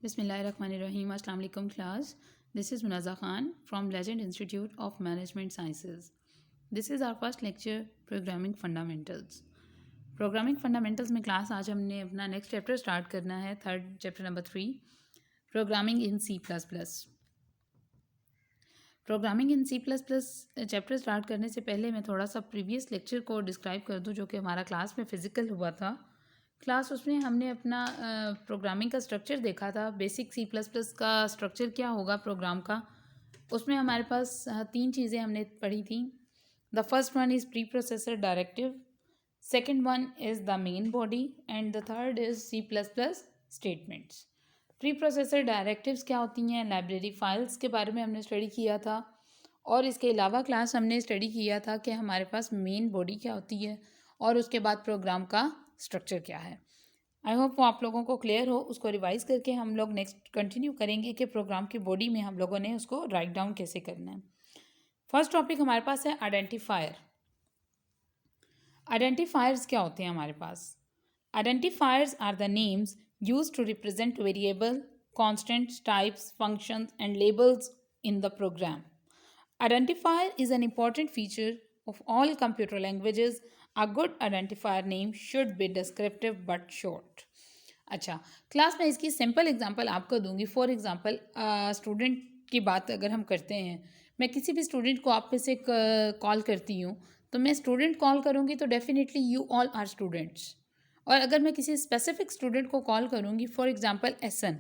Bismillahirrahmanirrahim. Assalamu alaikum class. This is Munaza Khan from Legend Institute of Management Sciences. This is our first lecture, Programming Fundamentals. Programming Fundamentals में class आज हमने अपना next chapter start करना है, third chapter number 3, programming in C++. Programming in C++ chapter start करने से पहले मैं थोड़ा सा प्रीवियस लेक्चर को डिस्क्राइब कर दूं, जो कि हमारा क्लास में फ़िज़िकल हुआ था. क्लास उसमें हमने अपना प्रोग्रामिंग का स्ट्रक्चर देखा था. बेसिक C++ का स्ट्रक्चर क्या होगा प्रोग्राम का, उसमें हमारे पास 3 चीज़ें हमने पढ़ी थी. The first one is pre processor directive, second one is the main body and the third is C++ statements. Pre processor directives क्या होती हैं, लाइब्रेरी फाइल्स के बारे में हमने स्टडी किया था. और इसके अलावा क्लास हमने स्टडी किया था कि हमारे पास मेन बॉडी क्या होती है और उसके बाद प्रोग्राम का स्ट्रक्चर क्या है. आई होप वो आप लोगों को क्लियर हो. उसको रिवाइज करके हम लोग नेक्स्ट कंटिन्यू करेंगे कि प्रोग्राम की बॉडी में हम लोगों ने उसको राइट डाउन कैसे करना है. फर्स्ट टॉपिक हमारे पास है आइडेंटिफायर. आइडेंटिफायर्स क्या होते हैं हमारे पास. Identifiers are the names use to represent variable, constants, types, functions and labels in the program. Identifier is an important feature of all computer languages. A good identifier name should be descriptive but short. अच्छा, class में इसकी simple example आपको दूंगी. For example student की बात अगर हम करते हैं, मैं किसी भी स्टूडेंट को आप में से कॉल करती हूँ, तो मैं स्टूडेंट कॉल करूँगी तो definitely you all are students. और अगर मैं किसी स्पेसिफिक स्टूडेंट को कॉल करूँगी, फॉर एग्जांपल एसन,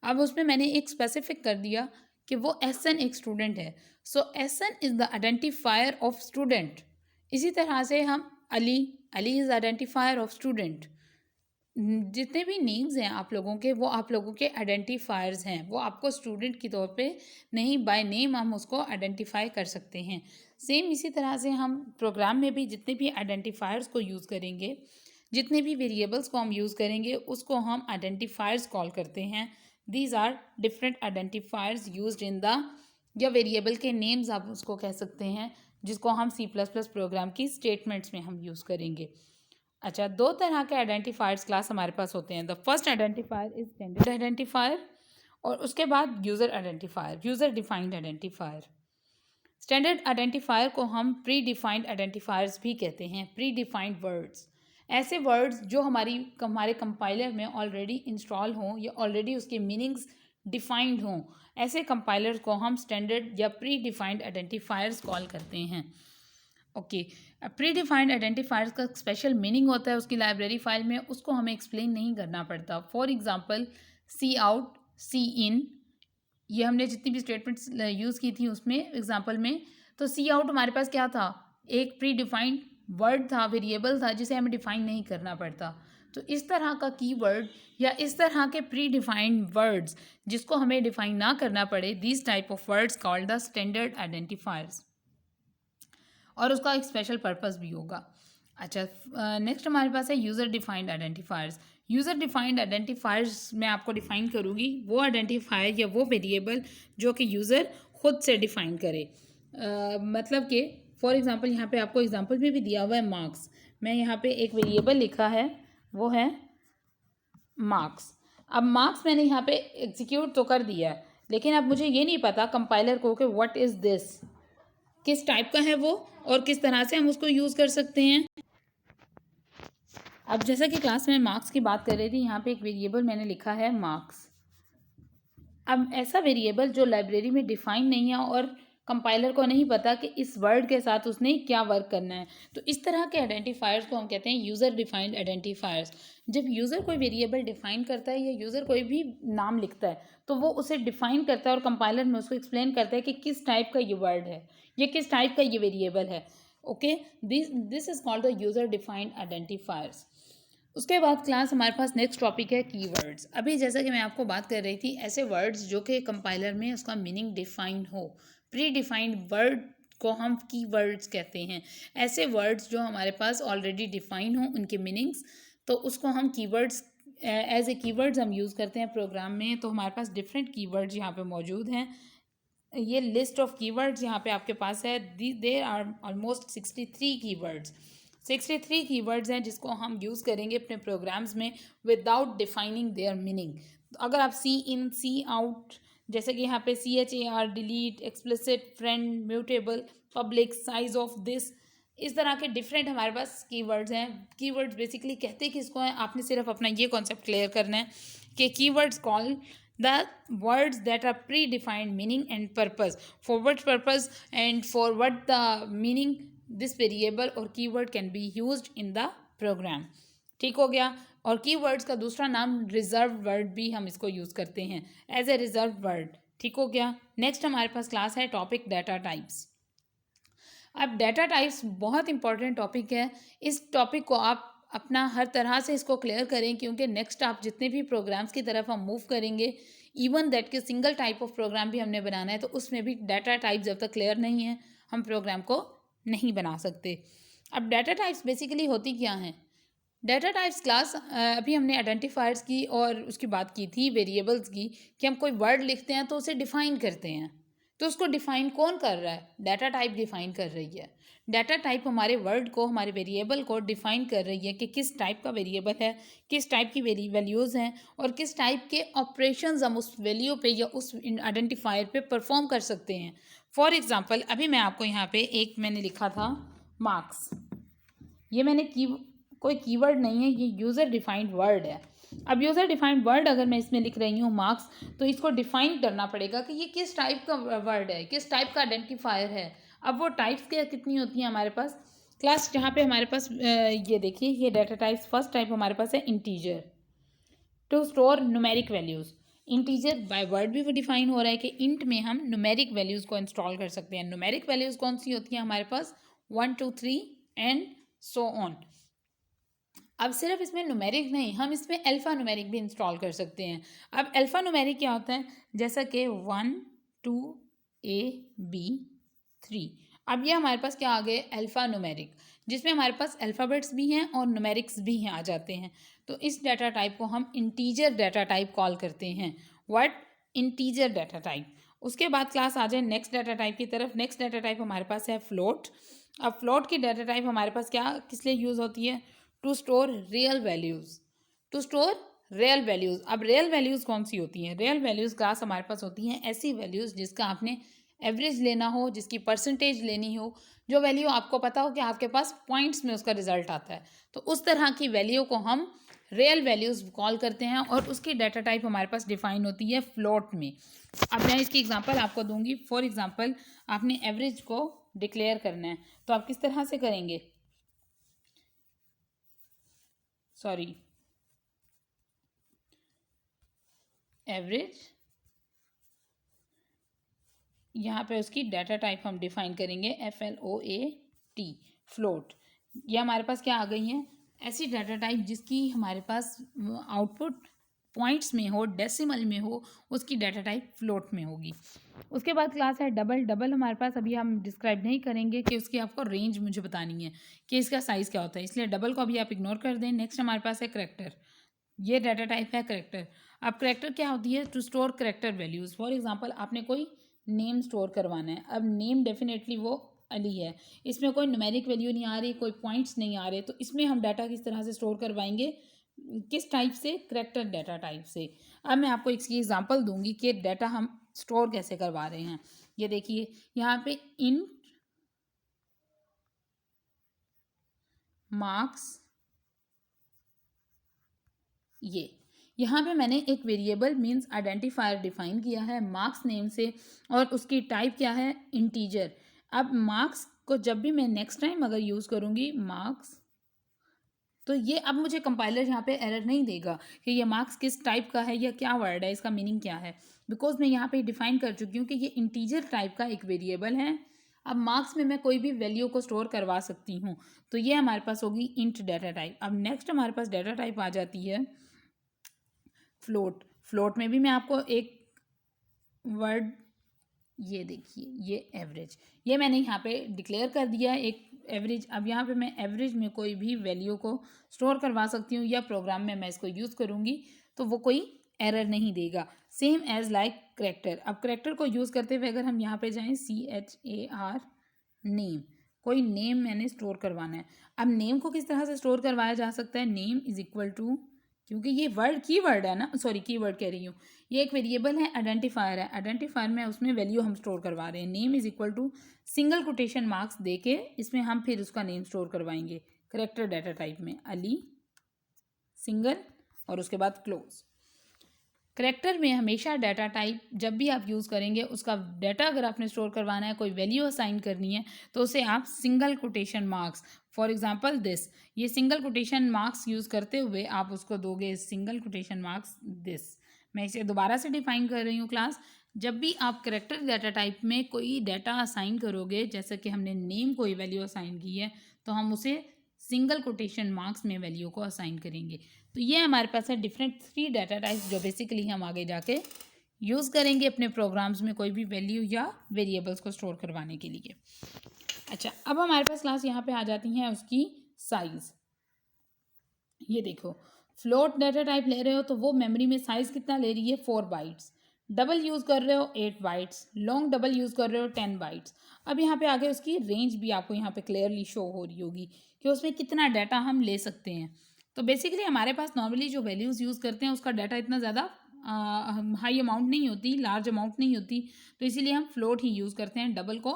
अब उसमें मैंने एक स्पेसिफिक कर दिया कि वो एसन एक स्टूडेंट है. So Ahsan is the identifier of student. इसी तरह से हम Ali is identifier of student. जितने भी नेम्स हैं आप लोगों के, वो आप लोगों के आइडेंटिफायर्स हैं. वो आपको स्टूडेंट के तौर पे नहीं, बाय नेम हम उसको आइडेंटिफाई कर सकते हैं. सेम इसी तरह से हम प्रोग्राम में भी जितने भी आइडेंटिफायर्स को यूज़ करेंगे, जितने भी वेरिएबल्स को हम यूज़ करेंगे, उसको हम आइडेंटिफायर्स कॉल करते हैं. These are different identifiers used in the, या वेरिएबल के नेम्स आप उसको कह सकते हैं, जिसको हम C++ प्रोग्राम की स्टेटमेंट्स में हम यूज़ करेंगे. अच्छा, 2 तरह के आइडेंटिफायर्स क्लास हमारे पास होते हैं. The first identifier is standard identifier और उसके बाद user identifier, user defined identifier. Standard identifier को हम प्री डिफाइंड आइडेंटिफायर्स भी कहते हैं. प्री डिफाइंड वर्ड्स, ऐसे वर्ड्स जो हमारे कंपाइलर में ऑलरेडी इंस्टॉल हों या ऑलरेडी उसके मीनिंग्स डिफाइंड हों, ऐसे कंपाइलर्स को हम स्टैंडर्ड या प्री डिफाइंड आइडेंटिफायर्स कॉल करते हैं. ओके, प्री डिफाइंड आइडेंटिफायर्स का स्पेशल मीनिंग होता है उसकी लाइब्रेरी फाइल में, उसको हमें एक्सप्लेन नहीं करना पड़ता. फॉर एग्जांपल सी आउट, सी इन, ये हमने जितनी भी स्टेटमेंट्स यूज़ की थी उसमें एग्जांपल में, तो सी आउट हमारे पास क्या था, एक प्री डिफाइंड वर्ड था, वेरिएबल था, जिसे हमें डिफाइन नहीं करना पड़ता. तो इस तरह का कीवर्ड या इस तरह के प्री डिफाइंड वर्ड्स जिसको हमें डिफाइन ना करना पड़े, these type of words called the standard identifiers. और उसका एक स्पेशल पर्पस भी होगा. अच्छा, नेक्स्ट हमारे पास है user defined identifiers. User defined identifiers मैं आपको डिफाइन करूँगी वो आइडेंटिफायर या वो वेरिएबल जो कि यूज़र खुद से डिफाइन करे. मतलब कि फॉर एग्जांपल यहाँ पे आपको एग्जांपल में भी दिया हुआ है मार्क्स. मैं यहाँ पे एक वेरिएबल लिखा है, वो है मार्क्स. अब मार्क्स मैंने यहाँ पे एग्जीक्यूट तो कर दिया है, लेकिन अब मुझे ये नहीं पता कंपाइलर को कि व्हाट इज़ दिस, किस टाइप का है वो और किस तरह से हम उसको यूज़ कर सकते हैं. अब जैसा कि क्लास में मार्क्स की बात कर रही थी, यहाँ पे एक वेरिएबल मैंने लिखा है मार्क्स. अब ऐसा वेरिएबल जो लाइब्रेरी में डिफाइन नहीं है और कंपाइलर को नहीं पता कि इस वर्ड के साथ उसने क्या वर्क करना है, तो इस तरह के आइडेंटिफायर्स को हम कहते हैं यूज़र डिफाइंड आइडेंटिफायर्स. जब यूज़र कोई वेरिएबल डिफाइन करता है या यूज़र कोई भी नाम लिखता है, तो वो उसे डिफाइन करता है और कंपाइलर में उसको एक्सप्लेन करता है कि किस टाइप का ये वर्ड है, ये किस टाइप का ये वेरिएबल है. Okay, this is called the user defined identifiers. उसके बाद क्लास हमारे पास नेक्स्ट टॉपिक है कीवर्ड्स. अभी जैसा कि मैं आपको बात कर रही थी, ऐसे वर्ड्स जो कि कंपाइलर में उसका मीनिंग डिफाइन हो, प्री डिफाइंड वर्ड को हम कीवर्ड्स कहते हैं. ऐसे वर्ड्स जो हमारे पास ऑलरेडी डिफाइन हो उनके मीनिंग्स, तो उसको हम कीवर्ड्स एज ए कीवर्ड्स हम यूज़ करते हैं प्रोग्राम में. तो हमारे पास डिफरेंट कीवर्ड्स यहाँ पे मौजूद हैं. ये लिस्ट ऑफ कीवर्ड्स यहाँ पे आपके पास है. There are almost 63 keywords. 63 keywords हैं जिसको हम यूज़ करेंगे अपने प्रोग्राम्स में विदाउट डिफाइनिंग देयर मीनिंग. अगर आप सी इन, सी आउट, जैसे कि यहाँ पे CHAR, delete, explicit, friend, mutable, public, size of this, इस तरह के डिफरेंट हमारे पास कीवर्ड्स हैं। कीवर्ड्स बेसिकली कहते किसको हैं, आपने सिर्फ अपना ये कॉन्सेप्ट क्लियर करना है कि keywords call the words that are predefined meaning and purpose, for what purpose and for what the meaning this variable or keyword can be used in the program। ठीक हो गया। और कीवर्ड्स का दूसरा नाम रिजर्व वर्ड भी हम इसको यूज़ करते हैं एज ए रिजर्व वर्ड। ठीक हो गया। नेक्स्ट हमारे पास क्लास है टॉपिक डाटा टाइप्स। अब डाटा टाइप्स बहुत इंपॉर्टेंट टॉपिक है। इस टॉपिक को आप अपना हर तरह से इसको क्लियर करें, क्योंकि नेक्स्ट आप जितने भी प्रोग्राम्स की तरफ हम मूव करेंगे, इवन दैट कि सिंगल टाइप ऑफ प्रोग्राम भी हमने बनाना है, तो उसमें भी डाटा टाइप जब तक क्लियर नहीं है हम प्रोग्राम को नहीं बना सकते। अब डाटा टाइप्स बेसिकली होती क्या हैं? डाटा टाइप्स क्लास अभी हमने आइडेंटिफायर्स की और उसकी बात की थी वेरिएबल्स की, कि हम कोई वर्ड लिखते हैं तो उसे डिफ़ाइन करते हैं। तो उसको डिफ़ाइन कौन कर रहा है? डाटा टाइप डिफ़ाइन कर रही है। डाटा टाइप हमारे वर्ड को, हमारे वेरिएबल को डिफ़ाइन कर रही है कि किस टाइप का वेरिएबल है, किस टाइप की वैल्यूज़ हैं और किस टाइप के ऑपरेशंस हम उस वैल्यू पे या उस आइडेंटिफायर पे परफॉर्म कर सकते हैं। फॉर एग्जांपल अभी मैं आपको यहाँ पे एक मैंने लिखा था मार्क्स, ये मैंने कोई कीवर्ड नहीं है, ये यूज़र डिफाइंड वर्ड है। अब यूज़र डिफाइंड वर्ड अगर मैं इसमें लिख रही हूँ मार्क्स, तो इसको डिफाइन करना पड़ेगा कि ये किस टाइप का वर्ड है, किस टाइप का आइडेंटिफायर है। अब वो टाइप्स क्या कितनी होती हैं हमारे पास क्लास, जहाँ पे हमारे पास ये देखिए ये डाटा टाइप्स, फर्स्ट टाइप हमारे पास है integer, to store numeric values. Integer by word भी वो डिफाइन हो रहा है कि इंट में हम न्यूमेरिक वैल्यूज़ को इंस्टॉल कर सकते हैं। न्यूमेरिक वैल्यूज़ कौन सी होती हैं हमारे पास? 1 2 3 एंड सो ऑन। अब सिर्फ इसमें न्यूमेरिक नहीं, हम इसमें अल्फ़ा न्यूमेरिक भी इंस्टॉल कर सकते हैं। अब अल्फ़ा न्यूमेरिक क्या होता है? जैसा कि 1 2 A B 3। अब ये हमारे पास क्या आ गए? अल्फ़ा न्यूमेरिक, जिसमें हमारे पास अल्फ़ाबेट्स भी हैं और न्यूमेरिक्स भी हैं आ जाते हैं। तो इस डाटा टाइप को हम इंटीजर डाटा टाइप कॉल करते हैं। व्हाट? Integer data type. उसके बाद क्लास आ जाए नेक्स्ट डाटा टाइप की तरफ। नेक्स्ट डाटा टाइप हमारे पास है फ्लोट। अब फ्लोट की डाटा टाइप हमारे पास क्या किस लिए यूज़ होती है? To store real values. To store real values. अब रियल वैल्यूज़ कौन सी होती हैं? रियल वैल्यूज़ क्लास हमारे पास होती हैं ऐसी वैल्यूज़ जिसका आपने एवरेज लेना हो, जिसकी परसेंटेज लेनी हो, जो वैल्यू आपको पता हो कि आपके पास पॉइंट्स में उसका रिजल्ट आता है, तो उस तरह की वैल्यू को हम रियल वैल्यूज़ कॉल करते हैं और उसकी डाटा टाइप हमारे पास डिफाइन होती है फ्लोट में। अब मैं इसकी एग्जांपल आपको दूंगी। फॉर एग्जांपल आपने एवरेज को डिक्लेयर करना है, तो आप किस तरह से करेंगे? सॉरी, एवरेज, यहाँ पे उसकी डाटा टाइप हम डिफाइन करेंगे FLOAT, फ्लोट। ये हमारे पास क्या आ गई हैं? ऐसी डाटा टाइप जिसकी हमारे पास आउटपुट पॉइंट्स में हो, डेसिमल में हो, उसकी डाटा टाइप फ्लोट में होगी। उसके बाद क्लास है डबल। डबल हमारे पास अभी हम डिस्क्राइब नहीं करेंगे कि उसकी आपको रेंज मुझे बतानी है कि इसका साइज़ क्या होता है, इसलिए डबल को अभी आप इग्नोर कर दें। नेक्स्ट हमारे पास है करेक्टर। ये डाटा टाइप है करेक्टर। अब करेक्टर क्या होती है? To store character values. For example आपने कोई नेम स्टोर करवाना है। अब नेम डेफिनेटली वो अली है, इसमें कोई न्यूमेरिक वैल्यू नहीं आ रही, कोई पॉइंट्स नहीं आ रहे, तो इसमें हम डाटा किस तरह से स्टोर करवाएंगे? किस टाइप से? करेक्टर डाटा टाइप से। अब मैं आपको इसकी एग्जांपल दूंगी कि डाटा हम स्टोर कैसे करवा रहे हैं। ये देखिए यहाँ पे इन मार्क्स, ये यहाँ पे मैंने एक वेरिएबल मीन्स आइडेंटिफायर डिफाइन किया है मार्क्स नेम से, और उसकी टाइप क्या है? इंटीजर। अब मार्क्स को जब भी मैं नेक्स्ट टाइम अगर यूज़ करूँगी मार्क्स, तो ये अब मुझे कंपाइलर यहाँ पे एरर नहीं देगा कि ये मार्क्स किस टाइप का है या क्या वर्ड है, इसका मीनिंग क्या है, बिकॉज मैं यहाँ पे डिफाइन कर चुकी हूँ कि ये इंटीजर टाइप का एक वेरिएबल है। अब मार्क्स में मैं कोई भी वैल्यू को स्टोर करवा सकती हूँ, तो ये हमारे पास होगी इंट डाटा टाइप। अब नेक्स्ट हमारे पास डाटा टाइप आ जाती है फ्लोट। फ्लोट में भी मैं आपको एक वर्ड, ये देखिए ये एवरेज, ये मैंने यहाँ पे डिक्लेयर कर दिया है एक एवरेज। अब यहाँ पे मैं एवरेज में कोई भी वैल्यू को स्टोर करवा सकती हूँ या प्रोग्राम में मैं इसको यूज़ करूँगी तो वो कोई एरर नहीं देगा। Same as like character. अब करेक्टर को यूज़ करते हुए अगर हम यहाँ पे जाएँ CHAR नेम, कोई नेम मैंने स्टोर करवाना है। अब नेम को किस तरह से स्टोर करवाया जा सकता है? नेम इज इक्वल टू क्योंकि ये वर्ड कीवर्ड है ना, सॉरी कीवर्ड कह रही हूँ, ये एक वेरिएबल है, आइडेंटिफायर है, आइडेंटिफायर में उसमें वैल्यू हम स्टोर करवा रहे हैं। Name is equal to single quotation marks दे के इसमें हम फिर उसका नेम स्टोर करवाएंगे करेक्टर डाटा टाइप में, अली सिंगल और उसके बाद क्लोज। करेक्टर में हमेशा डाटा टाइप जब भी आप यूज़ करेंगे उसका डाटा अगर आपने स्टोर करवाना है, कोई वैल्यू असाइन करनी है, तो उसे आप single quotation marks, for example this, ये सिंगल कोटेशन मार्क्स यूज़ करते हुए आप उसको दोगे सिंगल कोटेशन मार्क्स दिस। मैं इसे दोबारा से डिफाइन कर रही हूँ क्लास। जब भी आप करेक्टर डाटा टाइप में कोई डाटा असाइन करोगे, जैसे कि हमने नेम कोई वैल्यू असाइन की है, तो हम उसे सिंगल कोटेशन मार्क्स में वैल्यू को असाइन करेंगे। तो ये हमारे पास है डिफरेंट 3 डाटा टाइप्स जो बेसिकली हम आगे जाके यूज़ करेंगे अपने प्रोग्राम्स में कोई भी वैल्यू या वेरिएबल्स को स्टोर करवाने के लिए। अच्छा, अब हमारे पास क्लास यहाँ पे आ जाती हैं उसकी साइज़। ये देखो, फ्लोट डाटा टाइप ले रहे हो तो वो मेमोरी में साइज़ कितना ले रही है, 4 बाइट्स। डबल यूज़ कर रहे हो 8 बाइट्स, लॉन्ग डबल यूज़ कर रहे हो 10 बाइट्स। अब यहाँ पे आगे उसकी रेंज भी आपको यहाँ पे क्लियरली शो हो रही होगी कि उसमें कितना डाटा हम ले सकते हैं। तो बेसिकली हमारे पास नॉर्मली जो वैल्यूज़ यूज़ करते हैं उसका डाटा इतना ज़्यादा हाई अमाउंट नहीं होती, लार्ज अमाउंट नहीं होती, तो इसीलिए हम फ्लोट ही यूज़ करते हैं, डबल को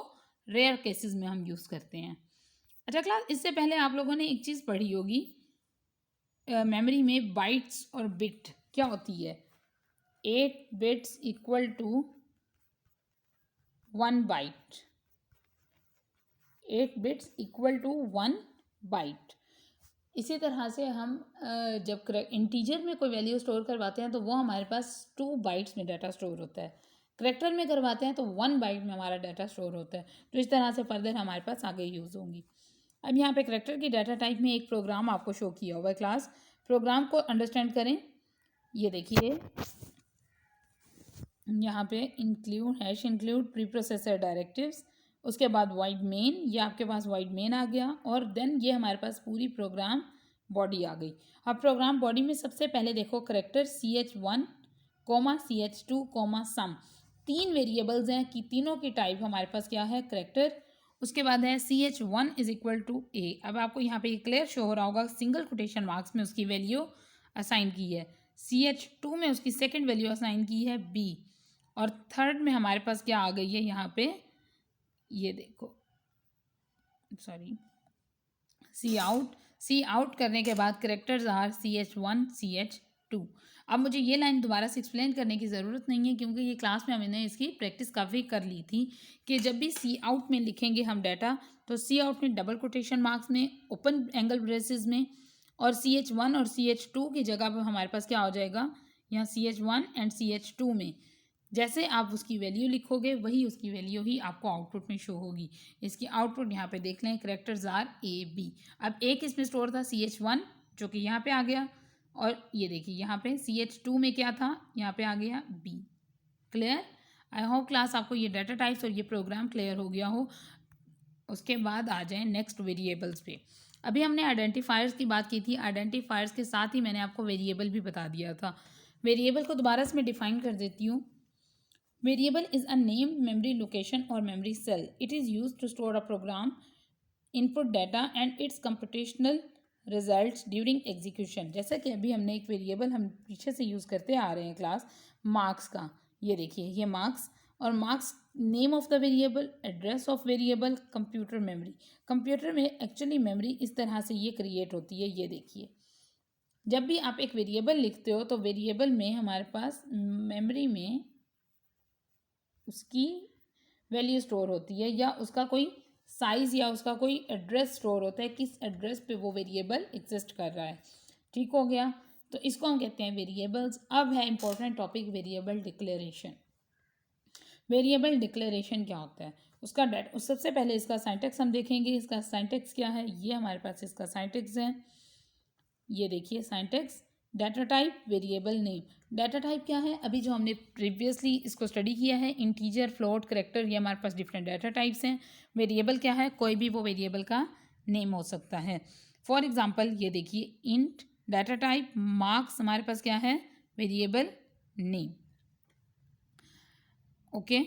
रेयर केसेस में हम यूज़ करते हैं। अच्छा क्लास, इससे पहले आप लोगों ने एक चीज़ पढ़ी होगी, मेमोरी में बाइट्स और बिट क्या होती है। 8 bits equal to 1 byte, 8 bits equal to 1 byte. इसी तरह से हम जब इंटीजर में कोई वैल्यू स्टोर करवाते हैं तो वो हमारे पास 2 बाइट्स में डाटा स्टोर होता है। करेक्टर में करवाते हैं तो 1 बाइट में हमारा डाटा स्टोर होता है। तो इस तरह से फर्दर हमारे पास आगे यूज़ होंगी। अब यहाँ पे करेक्टर की डाटा टाइप में एक प्रोग्राम आपको शो किया हुआ है क्लास, प्रोग्राम को अंडरस्टैंड करें। ये देखिए यहाँ पे include hash include pre processor directives, उसके बाद वाइड मेन, ये आपके पास वाइड मेन आ गया, और देन ये हमारे पास पूरी प्रोग्राम बॉडी आ गई। अब प्रोग्राम बॉडी में सबसे पहले देखो करेक्टर CH1 CH2 सम, 3 वेरिएबल्स हैं कि तीनों की टाइप हमारे पास क्या है, करेक्टर। उसके बाद है CH1 इज इक्वल टू ए। अब आपको यहाँ पे क्लियर शो हो रहा होगा, सिंगल कोटेशन मार्क्स में उसकी वैल्यू असाइन की है, CH2 में उसकी सेकेंड वैल्यू असाइन की है बी, और थर्ड में हमारे पास क्या आ गई है यहाँ पे, ये देखो सॉरी सी आउट करने के बाद करेक्टर्स आर CH1 CH2। अब मुझे ये लाइन दोबारा से एक्सप्लेन करने की ज़रूरत नहीं है क्योंकि ये क्लास में हमने इसकी प्रैक्टिस काफ़ी कर ली थी कि जब भी सी आउट में लिखेंगे हम डाटा, तो सी आउट में डबल कोटेशन मार्क्स में, ओपन एंगल ब्रेसेस में, और CH1 और CH2 की जगह पर हमारे पास क्या हो जाएगा, यहाँ CH1 एंड CH2 में जैसे आप उसकी वैल्यू लिखोगे वही उसकी वैल्यू ही आपको आउटपुट में शो होगी। इसकी आउटपुट यहाँ पे देख लें, करेक्टर्स आर ए बी। अब एक इसमें स्टोर था CH1 जो कि यहाँ पे आ गया, और ये देखिए यहाँ पे CH2 में क्या था, यहाँ पे आ गया B. Clear? I hope class आपको ये डाटा टाइप्स और ये प्रोग्राम क्लियर हो गया हो। उसके बाद आ जाएं नेक्स्ट वेरिएबल्स पे। अभी हमने आइडेंटिफायर्स की बात की थी, आइडेंटिफायर्स के साथ ही मैंने आपको वेरिएबल भी बता दिया था। वेरिएबल को दोबारा से मैं डिफाइन कर देती हूँ। Variable is a named memory location or memory cell. It is used to store a program input data and its computational results during execution. जैसा कि अभी हमने एक वेरिएबल हम पीछे से यूज़ करते आ रहे हैं क्लास, मार्क्स का। ये देखिए ये मार्क्स, और marks name of the variable, address of variable, computer memory. Computer में एक्चुअली मेमोरी इस तरह से ये क्रिएट होती है। ये देखिए जब भी आप एक वेरिएबल लिखते हो तो वेरिएबल में हमारे पास मेमोरी में उसकी वैल्यू स्टोर होती है, या उसका कोई साइज़ या उसका कोई एड्रेस स्टोर होता है, किस एड्रेस पे वो वेरिएबल एग्जिस्ट कर रहा है। ठीक हो गया? तो इसको हम कहते हैं वेरिएबल्स। अब है important topic, variable declaration. Variable declaration क्या होता है, उसका डाटा, सबसे पहले इसका साइंटेक्स हम देखेंगे। इसका साइंटेक्स क्या है, ये हमारे पास इसका साइंटेक्स है। ये देखिए Scientex, data type, variable name. Data type क्या है, अभी जो हमने प्रीवियसली इसको स्टडी किया है, इंटीजर, फ्लोट, करेक्टर, ये हमारे पास डिफरेंट डाटा टाइप्स हैं। वेरिएबल क्या है, कोई भी वो वेरिएबल का नेम हो सकता है। फॉर एग्जांपल ये देखिए इंट डाटा टाइप, मार्क्स हमारे पास क्या है, variable name. Okay,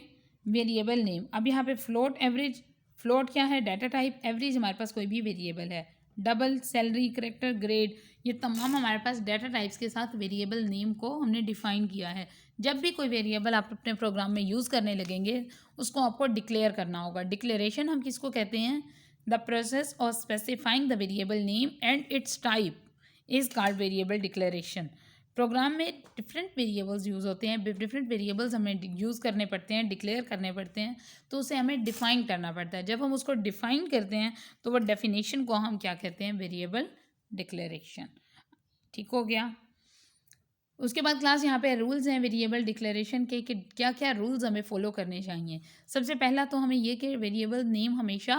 variable name. अब यहाँ पे फ्लोट एवरेज, फ्लोट क्या है, डाटा टाइप, एवरेज हमारे पास कोई भी वेरिएबल है। डबल, सैलरी, करेक्टर, ग्रेड, ये तमाम हमारे पास डाटा टाइप्स के साथ वेरिएबल नेम को हमने डिफाइन किया है। जब भी कोई वेरिएबल आप अपने प्रोग्राम में यूज़ करने लगेंगे उसको आपको डिक्लेयर करना होगा। डिक्लेरेशन हम किसको कहते हैं? The process of specifying the variable name and its type is called variable declaration. Program में डिफरेंट वेरिएबल्स यूज़ होते हैं, डिफरेंट वेरिएबल्स हमें यूज़ करने पड़ते हैं, डिक्लेयर करने पड़ते हैं, तो उसे हमें डिफ़ाइन करना पड़ता है। जब हम उसको डिफ़ाइन करते हैं तो वो डेफिनेशन को हम क्या कहते हैं? Variable declaration. ठीक हो गया। उसके बाद क्लास यहाँ पे रूल्स हैं वेरिएबल डिक्लेरेशन के कि क्या क्या रूल्स हमें फॉलो करने चाहिए। सबसे पहला तो हमें ये कि वेरिएबल नेम हमेशा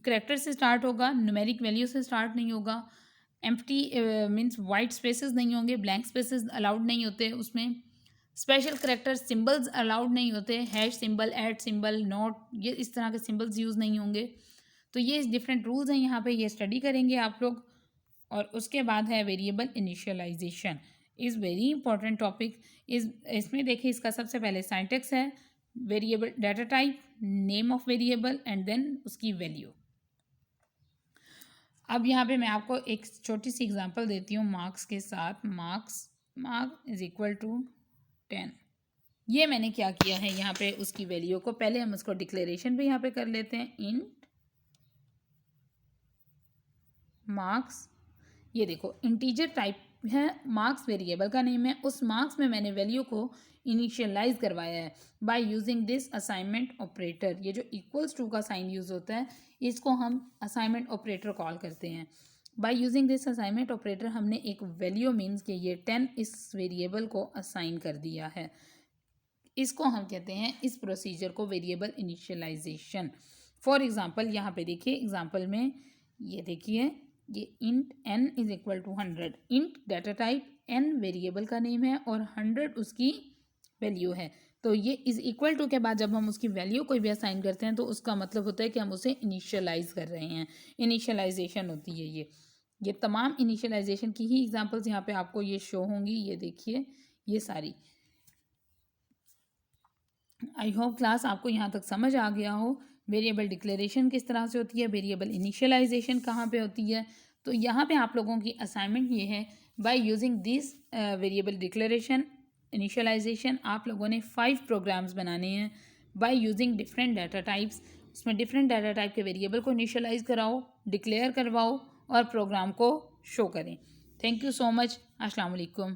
करैक्टर से स्टार्ट होगा, न्यूमेरिक वैल्यू से स्टार्ट नहीं होगा। एम्प्टी मीन्स वाइट स्पेसेस नहीं होंगे, ब्लैंक स्पेसेस अलाउड नहीं होते उसमें। स्पेशल करैक्टर सिंबल्स अलाउड नहीं होते, hash symbol, add symbol, note, ये इस तरह के सिंबल्स यूज़ नहीं होंगे। तो ये डिफरेंट रूल्स हैं, यहाँ पे ये स्टडी करेंगे आप लोग। और उसके बाद है variable initialization, is very important topic. इसमें देखिए इसका सबसे पहले सिंटैक्स है, variable data type, name of variable and then उसकी वैल्यू। अब यहाँ पे मैं आपको एक छोटी सी एग्जांपल देती हूँ मार्क्स के साथ। Marks is equal to 10। ये मैंने क्या किया है यहाँ पे, उसकी वैल्यू को पहले हम उसको डिक्लेरेशन भी यहाँ पे कर लेते हैं, इंट मार्क्स। ये देखो इंटीजर टाइप है, मार्क्स वेरिएबल का नेम है, उस मार्क्स में मैंने वैल्यू को इनिशियलाइज करवाया है by using this assignment operator. ये जो इक्वल्स टू का साइन यूज होता है इसको हम असाइनमेंट ऑपरेटर कॉल करते हैं। By using this assignment operator हमने एक वैल्यू मीन्स कि ये 10 इस वेरिएबल को असाइन कर दिया है। इसको हम कहते हैं, इस प्रोसीजर को, वेरिएबल इनिशियलाइजेशन। फॉर एग्जाम्पल यहाँ पे देखिए एग्जाम्पल में ये देखिए, ये int n is equal to 100। Int data type, n variable का नेम है और 100 उसकी वैल्यू है। तो ये इज इक्वल टू के बाद जब हम उसकी वैल्यू कोई भी असाइन करते हैं तो उसका मतलब होता है कि हम उसे इनिशियलाइज कर रहे हैं, इनिशियलाइजेशन होती है ये तमाम इनिशियलाइजेशन की ही एग्जांपल्स यहाँ पे आपको ये शो होंगी। ये देखिए ये सारी। आई होप क्लास आपको यहाँ तक समझ आ गया हो। वेरिएबल डिक्लेरेशन किस तरह से होती है, वेरिएबल इनिशियलाइजेशन कहाँ पे होती है। तो यहाँ पे आप लोगों की असाइनमेंट ये है, by using this variable declaration initialization आप लोगों ने 5 प्रोग्राम्स बनाने हैं by using different data types. उसमें डिफरेंट डाटा टाइप के वेरिएबल को इनिशियलाइज कराओ, डिक्लेयर करवाओ और प्रोग्राम को शो करें। Thank you so much. अस्सलाम वालेकुम।